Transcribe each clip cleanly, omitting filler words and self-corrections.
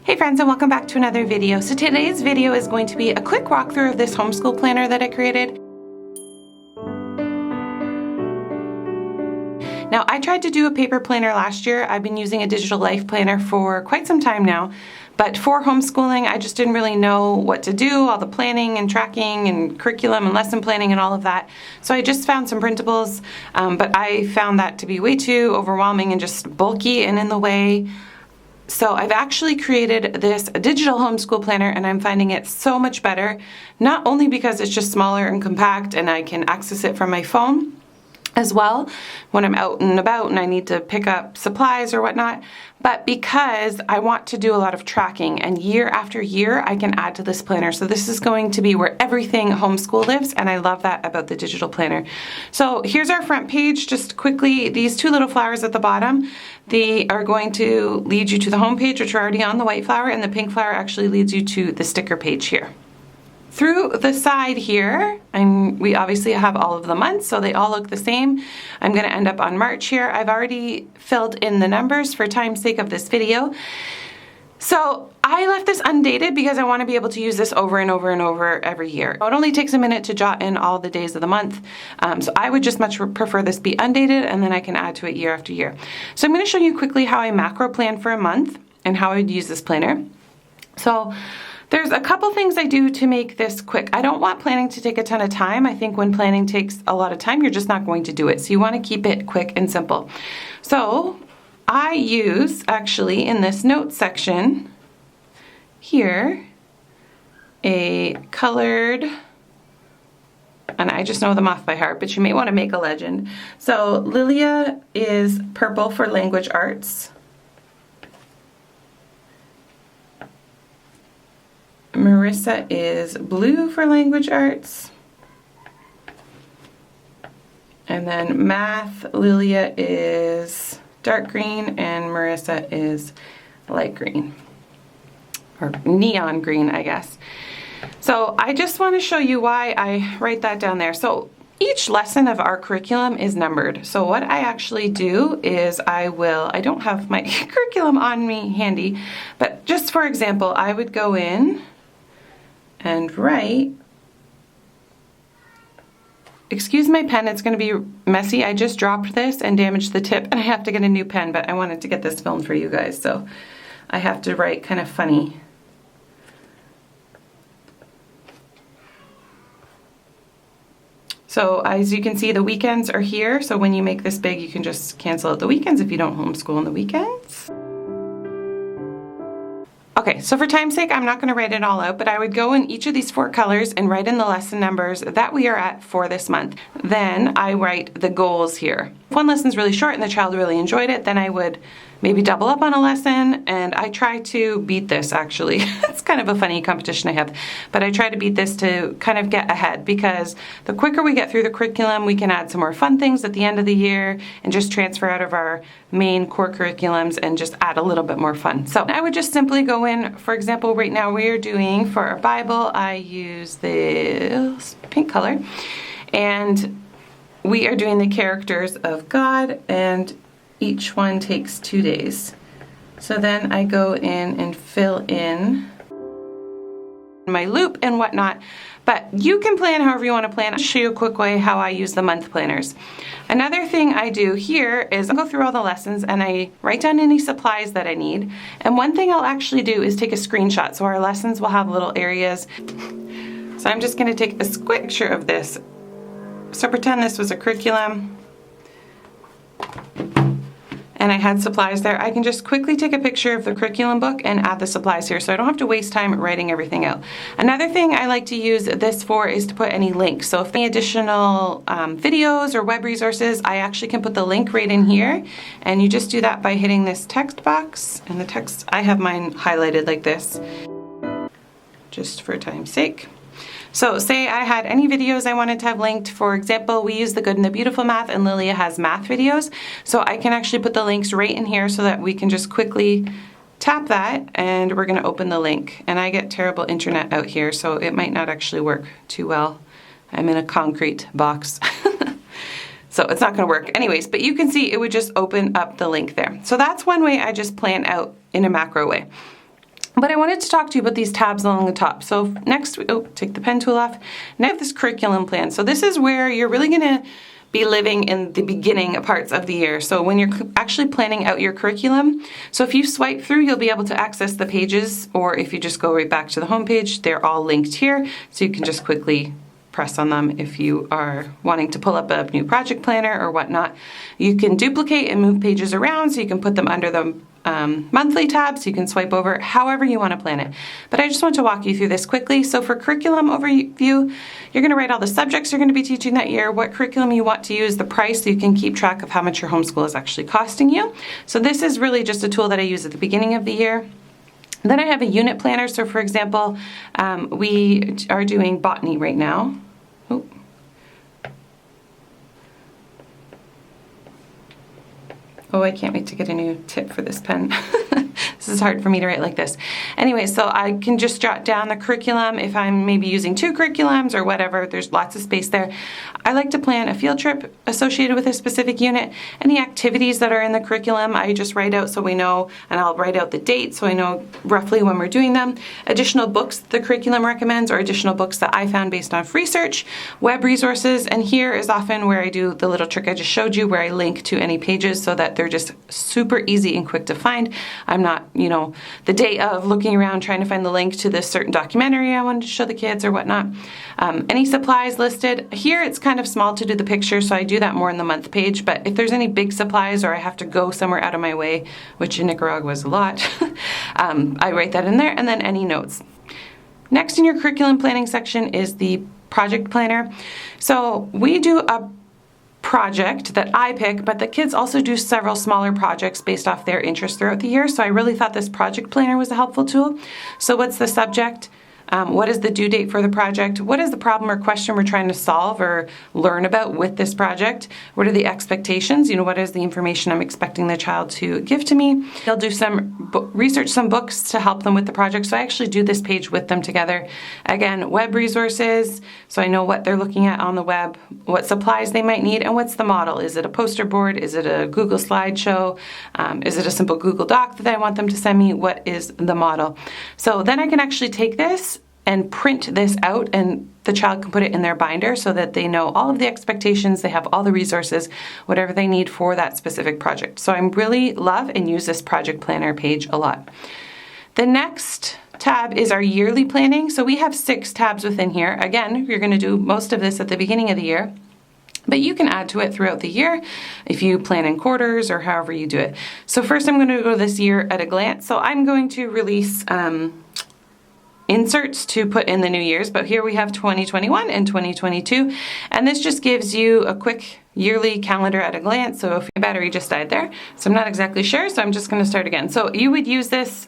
Hey friends, and welcome back to another video. So today's video is going to be a quick walkthrough of this homeschool planner that I created. Now, I tried to do a paper planner last year. I've been using a digital life planner for quite some time now, but for homeschooling, I just didn't really know what to do, all the planning and tracking and curriculum and lesson planning and all of that. So I just found some printables, but I found that to be way too overwhelming and just bulky and in the way. So I've actually created this digital homeschool planner, and I'm finding it so much better, not only because it's just smaller and compact and I can access it from my phone as well when I'm out and about and I need to pick up supplies or whatnot, but because I want to do a lot of tracking, and year after year I can add to this planner. So this is going to be where everything homeschool lives, and I love that about the digital planner. So here's our front page. Just quickly, these two little flowers at the bottom, they are going to lead you to the home page, which are already on the white flower, and the pink flower actually leads you to the sticker page here. Through the side here, and we obviously have all of the months, so they all look the same. I'm going to end up on March here. I've already filled in the numbers for time's sake of this video. So I left this undated because I want to be able to use this over and over and over every year. It only takes a minute to jot in all the days of the month. So I would just much prefer this be undated, and then I can add to it year after year. So I'm going to show you quickly how I macro plan for a month and how I would use this planner. So there's a couple things I do to make this quick. I don't want planning to take a ton of time. I think when planning takes a lot of time, you're just not going to do it. So you want to keep it quick and simple. So I use, actually, in this notes section here, a colored, and I just know them off by heart, but you may want to make a legend. So Lilia is purple for language arts. Marissa is blue for language arts. And then math, Lilia is dark green and Marissa is light green. Or neon green, I guess. So I just want to show you why I write that down there. So each lesson of our curriculum is numbered. So what I actually do is I don't have my curriculum on me handy, but just for example, I would go in and write, excuse my pen, it's going to be messy. I just dropped this and damaged the tip, and I have to get a new pen, but I wanted to get this filmed for you guys, so I have to write kind of funny. So as you can see, the weekends are here, so when you make this big, you can just cancel out the weekends if you don't homeschool on the weekends. Okay, so for time's sake, I'm not going to write it all out, but I would go in each of these 4 colors and write in the lesson numbers that we are at for this month. Then I write the goals here. If one lesson's really short and the child really enjoyed it, then I would maybe double up on a lesson, and I try to beat this actually. It's kind of a funny competition I have, but I try to beat this to kind of get ahead, because the quicker we get through the curriculum, we can add some more fun things at the end of the year and just transfer out of our main core curriculums and just add a little bit more fun. So I would just simply go in, for example, right now we are doing, for our Bible, I use this pink color, and we are doing the characters of God, and each one takes 2 days. So then I go in and fill in my loop and whatnot, but you can plan however you want to plan. I'll show you a quick way how I use the month planners. Another thing I do here is I go through all the lessons and I write down any supplies that I need. And one thing I'll actually do is take a screenshot, so our lessons will have little areas. So I'm just going to take a quick picture of this. So pretend this was a curriculum and I had supplies there. I can just quickly take a picture of the curriculum book and add the supplies here, so I don't have to waste time writing everything out. Another thing I like to use this for is to put any links. So if any additional videos or web resources, I actually can put the link right in here, and you just do that by hitting this text box, and the text, I have mine highlighted like this, just for time's sake. So say I had any videos I wanted to have linked. For example, we use the Good and the Beautiful math, and Lilia has math videos. So I can actually put the links right in here so that we can just quickly tap that, and we're going to open the link. And I get terrible internet out here, so it might not actually work too well. I'm in a concrete box. So it's not going to work. Anyways, but you can see it would just open up the link there. So that's one way I just plan out in a macro way. But I wanted to talk to you about these tabs along the top. So next, take the pen tool off. Now this curriculum plan. So this is where you're really going to be living in the beginning parts of the year. So when you're actually planning out your curriculum, so if you swipe through, you'll be able to access the pages, or if you just go right back to the home page, they're all linked here. So you can just quickly press on them if you are wanting to pull up a new project planner or whatnot. You can duplicate and move pages around, so you can put them under the monthly tabs. You can swipe over however you want to plan it. But I just want to walk you through this quickly. So for curriculum overview, you're going to write all the subjects you're going to be teaching that year, what curriculum you want to use, the price, so you can keep track of how much your homeschool is actually costing you. So this is really just a tool that I use at the beginning of the year. Then I have a unit planner. So for example, we are doing botany right now. Oh, I can't wait to get a new tip for this pen. This is hard for me to write like this. Anyway, so I can just jot down the curriculum if I'm maybe using 2 curriculums or whatever. There's lots of space there. I like to plan a field trip associated with a specific unit. Any activities that are in the curriculum, I just write out so we know, and I'll write out the date so I know roughly when we're doing them. Additional books the curriculum recommends, or additional books that I found based on research, web resources, and here is often where I do the little trick I just showed you, where I link to any pages so that they're just super easy and quick to find. I'm not, the day of looking around trying to find the link to this certain documentary I wanted to show the kids or whatnot. Any supplies listed. Here it's kind of small to do the picture, so I do that more in the month page, but if there's any big supplies or I have to go somewhere out of my way, which in Nicaragua is a lot, I write that in there, and then any notes. Next in your curriculum planning section is the project planner. So we do a project that I pick, but the kids also do several smaller projects based off their interests throughout the year. So I really thought this project planner was a helpful tool. So what's the subject? What is the due date for the project? What is the problem or question we're trying to solve or learn about with this project? What are the expectations? What is the information I'm expecting the child to give to me? They'll do some research some books to help them with the project. So I actually do this page with them together. Again, web resources, so I know what they're looking at on the web, what supplies they might need, and what's the model. Is it a poster board? Is it a Google slideshow? Is it a simple Google Doc that I want them to send me? What is the model? So then I can actually take this and print this out, and the child can put it in their binder so that they know all of the expectations, they have all the resources, whatever they need for that specific project. So I really love and use this project planner page a lot. The next tab is our yearly planning. So we have 6 tabs within here. Again, you're going to do most of this at the beginning of the year, but you can add to it throughout the year if you plan in quarters or however you do it. So first I'm going to go this year at a glance. So I'm going to release inserts to put in the new years, but here we have 2021 and 2022, and this just gives you a quick yearly calendar at a glance. So if your battery just died there, so I'm not exactly sure, so I'm just going to start again. So you would use this,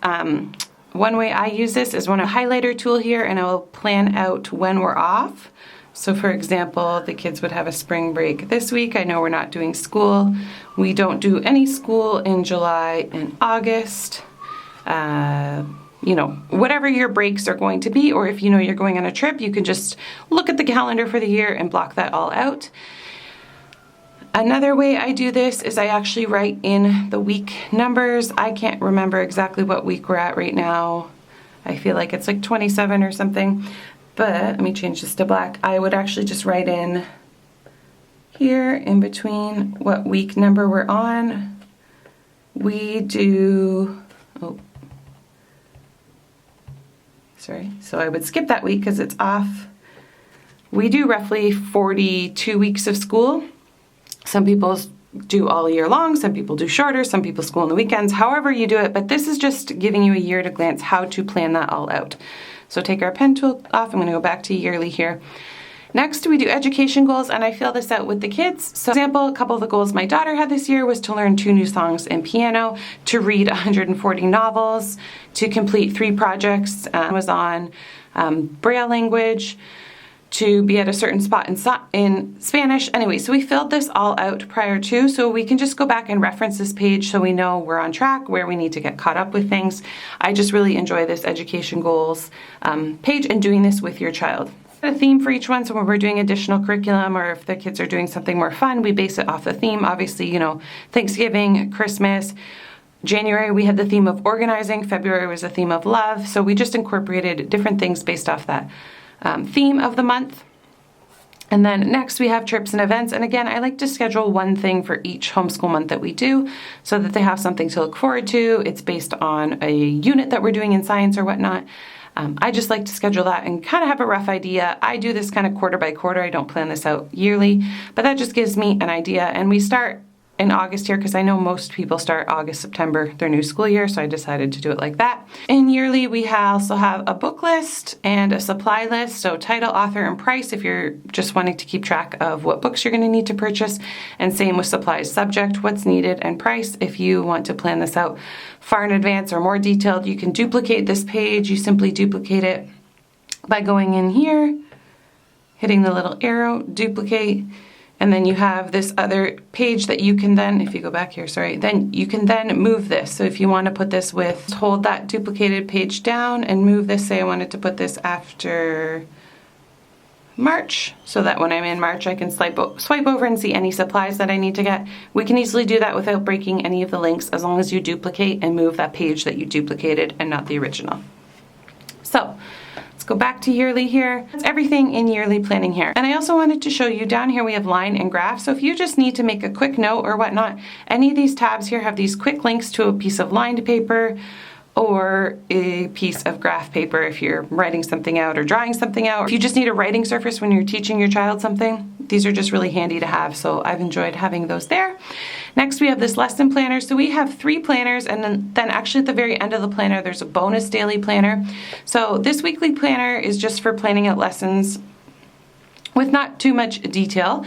one way I use this is one highlighter tool here, and I will plan out when we're off. So for example, the kids would have a spring break this week. I know we're not doing school. We don't do any school in July and August. Whatever your breaks are going to be, or if you're going on a trip, you can just look at the calendar for the year and block that all out. Another way I do this is I actually write in the week numbers. I can't remember exactly what week we're at right now. I feel like it's like 27 or something, but let me change this to black. I would actually just write in here in between what week number we're on. We do, so I would skip that week because it's off. We do roughly 42 weeks of school. Some people do all year long, some people do shorter, some people school on the weekends, however you do it, but this is just giving you a year at a glance how to plan that all out. So take our pen tool off, I'm going to go back to yearly here. Next, we do education goals, and I fill this out with the kids. So, for example, a couple of the goals my daughter had this year was to learn 2 new songs in piano, to read 140 novels, to complete 3 projects, was on Braille language, to be at a certain spot in Spanish. Anyway, so we filled this all out prior to, so we can just go back and reference this page so we know we're on track, where we need to get caught up with things. I just really enjoy this education goals page and doing this with your child. A theme for each one, so when we're doing additional curriculum or if the kids are doing something more fun, we base it off the theme. Obviously, Thanksgiving, Christmas, January, we had the theme of organizing. February was the theme of love. So we just incorporated different things based off that theme of the month. And then next we have trips and events. And again, I like to schedule one thing for each homeschool month that we do so that they have something to look forward to. It's based on a unit that we're doing in science or whatnot. I just like to schedule that and kind of have a rough idea. I do this kind of quarter by quarter. I don't plan this out yearly, but that just gives me an idea. And we start in August here because I know most people start August, September, their new school year, so I decided to do it like that. And yearly, we also have a book list and a supply list, so title, author, and price if you're just wanting to keep track of what books you're going to need to purchase, and same with supplies, subject, what's needed, and price. If you want to plan this out far in advance or more detailed, you can duplicate this page. You simply duplicate it by going in here, hitting the little arrow, duplicate, and then you have this other page that you can then, if you go back here, then you can then move this. So if you want to put this with, hold that duplicated page down and move this. Say I wanted to put this after March, so that when I'm in March, I can swipe over and see any supplies that I need to get. We can easily do that without breaking any of the links as long as you duplicate and move that page that you duplicated and not the original. So let's go back to yearly here. That's everything in yearly planning here. And I also wanted to show you down here we have line and graph. So if you just need to make a quick note or whatnot, any of these tabs here have these quick links to a piece of lined paper or a piece of graph paper if you're writing something out or drawing something out. If you just need a writing surface when you're teaching your child something, these are just really handy to have. So I've enjoyed having those there. Next, we have this lesson planner. So we have 3 planners, and then actually at the very end of the planner, there's a bonus daily planner. So this weekly planner is just for planning out lessons with not too much detail.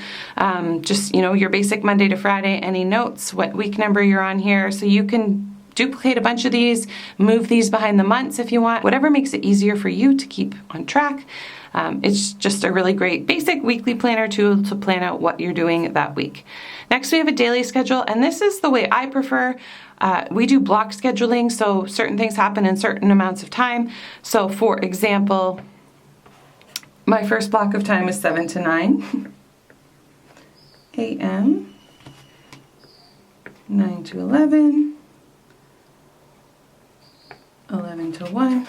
Just, your basic Monday to Friday, any notes, what week number you're on here. So you can duplicate a bunch of these, move these behind the months if you want, whatever makes it easier for you to keep on track. It's just a really great basic weekly planner tool to plan out what you're doing that week. Next, we have a daily schedule, and this is the way I prefer. We do block scheduling, so certain things happen in certain amounts of time. So for example, my first block of time is 7 to 9 a.m., 9 to 11, 11 to 1,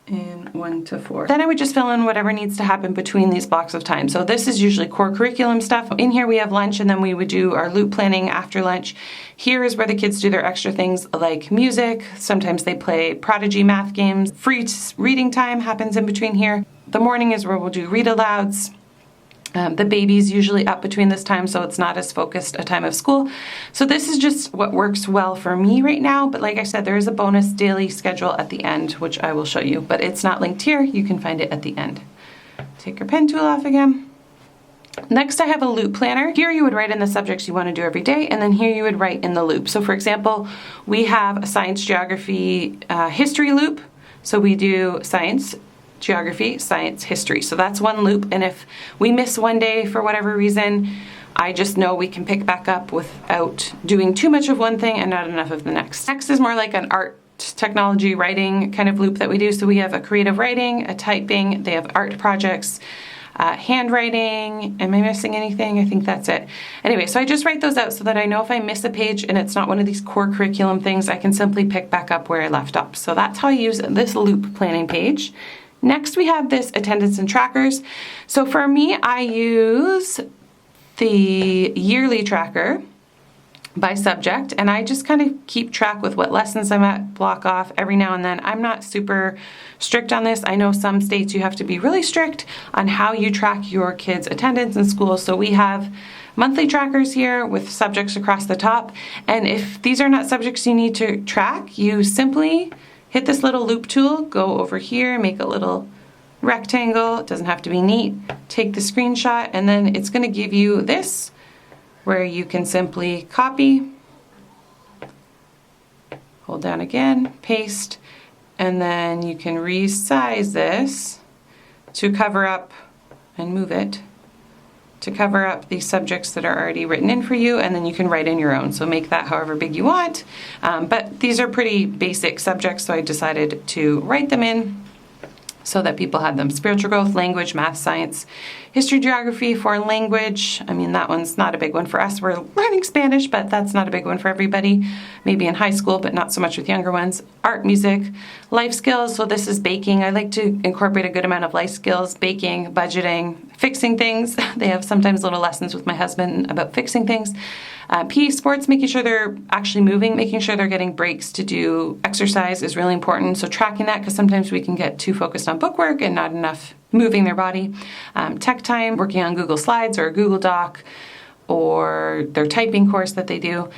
and 1 to 4. Then I would just fill in whatever needs to happen between these blocks of time. So this is usually core curriculum stuff. In here we have lunch, and then we would do our loop planning after lunch. Here is where the kids do their extra things like music. Sometimes they play Prodigy math games. Free reading time happens in between here. The morning is where we'll do read alouds. The baby's usually up between this time, so it's not as focused a time of school. So this is just what works well for me right now. But like I said, there is a bonus daily schedule at the end, which I will show you, but it's not linked here. You can find it at the end. Take your pen tool off again. Next, I have a loop planner. Here you would write in the subjects you want to do every day, and then here you would write in the loop. So for example, we have a science, geography, history loop. So we do science, geography, science, history. So that's one loop, and if we miss one day for whatever reason, I just know we can pick back up without doing too much of one thing and not enough of the next. Next is more like an art, technology, writing kind of loop that we do. So we have a creative writing, a typing, they have art projects, handwriting. Am I missing anything? I think that's it. Anyway, so I just write those out so that I know if I miss a page and it's not one of these core curriculum things, I can simply pick back up where I left off. So that's how I use this loop planning page. Next, we have this attendance and trackers. So for me, I use the yearly tracker by subject, and I just kind of keep track with what lessons I'm at, block off every now and then. I'm not super strict on this. I know some states you have to be really strict on how you track your kids' attendance in school. So we have monthly trackers here with subjects across the top. And if these are not subjects you need to track, you simply hit this little loop tool, go over here, make a little rectangle. It doesn't have to be neat. Take the screenshot, and then it's going to give you this where you can simply copy, hold down again, paste, and then you can resize this to cover up and move it to cover up the subjects that are already written in for you, and then you can write in your own. So make that however big you want. But these are pretty basic subjects, so I decided to write them in. so that people had them. Spiritual growth, language, math, science, history, geography, foreign language. I mean, that one's not a big one for us. We're learning Spanish, but that's not a big one for everybody. Maybe in high school, but not so much with younger ones. Art, music, life skills. So this is baking. I like to incorporate a good amount of life skills, baking, budgeting, fixing things. They have sometimes little lessons with my husband about fixing things. PE sports, making sure they're actually moving, making sure they're getting breaks to do exercise is really important. So tracking that, because sometimes we can get too focused on bookwork and not enough moving their body. Tech time, working on Google Slides or a Google Doc, or their typing course that they do.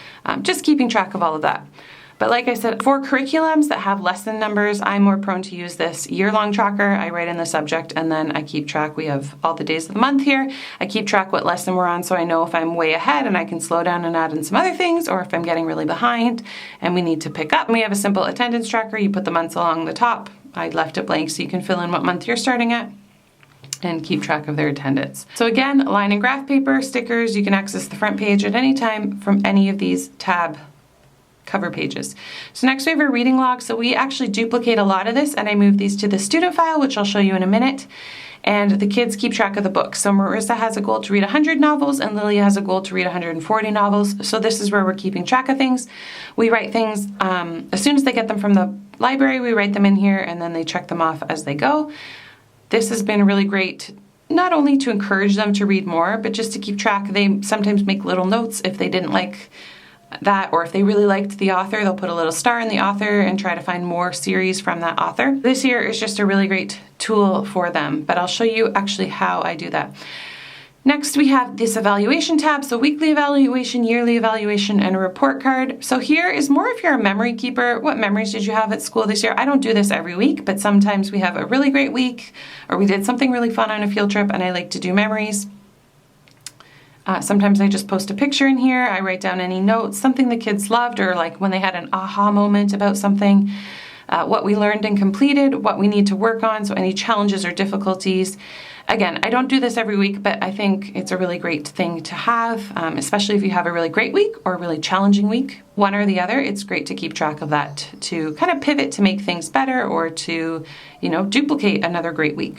Just keeping track of all of that. But like I said, for curriculums that have lesson numbers, I'm more prone to use this year-long tracker. I write in the subject and then I keep track. We have all the days of the month here. I keep track what lesson we're on so I know if I'm way ahead and I can slow down and add in some other things, or if I'm getting really behind and we need to pick up. We have a simple attendance tracker. You put the months along the top. I left it blank so you can fill in what month you're starting at and keep track of their attendance. So again, line and graph paper, stickers, you can access the front page at any time from any of these tab cover pages. So next we have a reading log. So we actually duplicate a lot of this and I move these to the student file, which I'll show you in a minute. And the kids keep track of the books. So Marissa has a goal to read 100 novels and Lilia has a goal to read 140 novels. So this is where we're keeping track of things. We write things, as soon as they get them from the library, we write them in here and then they check them off as they go. This has been really great, not only to encourage them to read more, but just to keep track. They sometimes make little notes if they didn't like that, or if they really liked the author, they'll put a little star in the author and try to find more series from that author. This year is just a really great tool for them, but I'll show you actually how I do that. Next, we have this evaluation tab. So weekly evaluation, yearly evaluation, and a report card. So here is more if you're a memory keeper. What memories did you have at school this year? I don't do this every week, but sometimes we have a really great week, or we did something really fun on a field trip, and I like to do memories. Sometimes I just post a picture in here. I write down any notes, something the kids loved, or like when they had an aha moment about something, what we learned and completed, what we need to work on, so any challenges or difficulties. Again, I don't do this every week, but I think it's a really great thing to have, especially if you have a really great week or a really challenging week, one or the other. It's great to keep track of that, to kind of pivot to make things better, or to, duplicate another great week.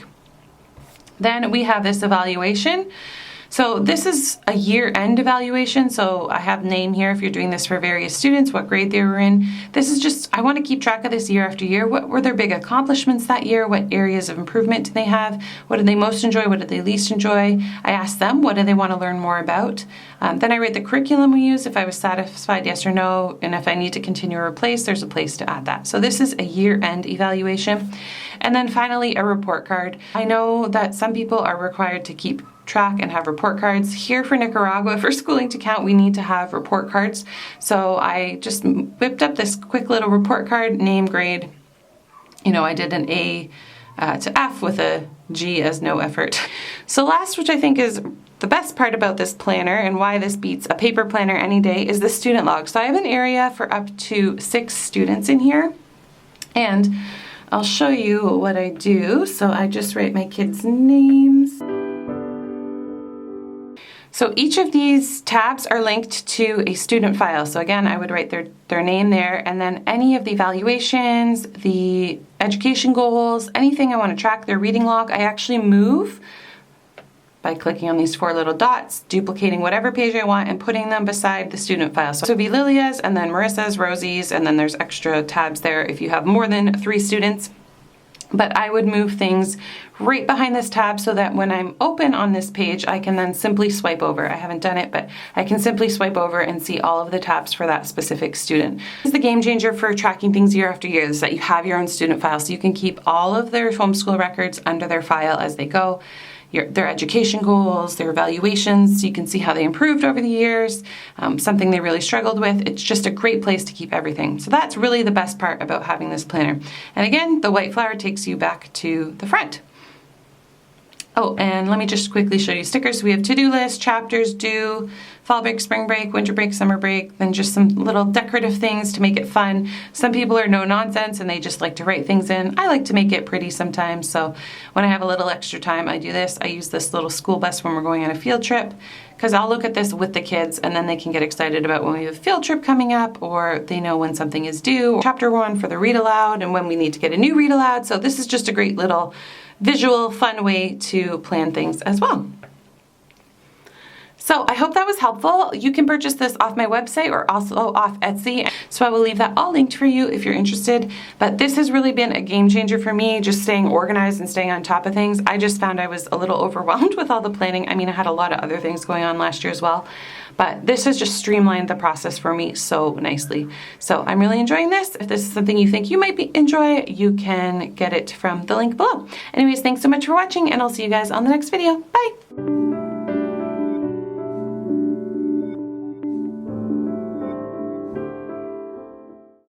Then we have this evaluation. So this is a year-end evaluation. So I have name here if you're doing this for various students, what grade they were in. This is just, I want to keep track of this year after year. What were their big accomplishments that year? What areas of improvement do they have? What did they most enjoy? What did they least enjoy? I ask them, what do they want to learn more about? Then I rate the curriculum we use, if I was satisfied, yes or no, and if I need to continue or replace, there's a place to add that. So this is a year-end evaluation. And then finally, a report card. I know that some people are required to keep track and have report cards. Here for Nicaragua, for schooling to count, we need to have report cards. So I just whipped up this quick little report card, name, grade. I did an A to F with a G as no effort. So last, which I think is the best part about this planner and why this beats a paper planner any day, is the student log. So I have an area for up to 6 students in here, and I'll show you what I do. So I just write my kids' names. So each of these tabs are linked to a student file. So again, I would write their name there, and then any of the evaluations, the education goals, anything I want to track, their reading log, I actually move by clicking on these 4 little dots, duplicating whatever page I want and putting them beside the student file. So it would be Lilia's, and then Marissa's, Rosie's, and then there's extra tabs there if you have more than 3 students. But I would move things right behind this tab so that when I'm open on this page, I can then simply swipe over. I haven't done it, but I can simply swipe over and see all of the tabs for that specific student. This is the game changer for tracking things year after year, is that you have your own student file, so you can keep all of their homeschool records under their file as they go. Their education goals, their evaluations, so you can see how they improved over the years, something they really struggled with. It's just a great place to keep everything. So that's really the best part about having this planner. And again, the white flower takes you back to the front. Oh, and let me just quickly show you stickers. So we have to-do list, chapters, due, fall break, spring break, winter break, summer break, then just some little decorative things to make it fun. Some people are no nonsense and they just like to write things in. I like to make it pretty sometimes. So when I have a little extra time, I do this. I use this little school bus when we're going on a field trip. because I'll look at this with the kids and then they can get excited about when we have a field trip coming up, or they know when something is due, or chapter 1 for the read aloud and when we need to get a new read aloud. So this is just a great little visual, fun way to plan things as well. So I hope that was helpful. You can purchase this off my website or also off Etsy. So I will leave that all linked for you if you're interested. But this has really been a game changer for me, just staying organized and staying on top of things. I just found I was a little overwhelmed with all the planning. I mean, I had a lot of other things going on last year as well, but this has just streamlined the process for me so nicely. So I'm really enjoying this. If this is something you think you might enjoy, you can get it from the link below. Anyways, thanks so much for watching, and I'll see you guys on the next video. Bye.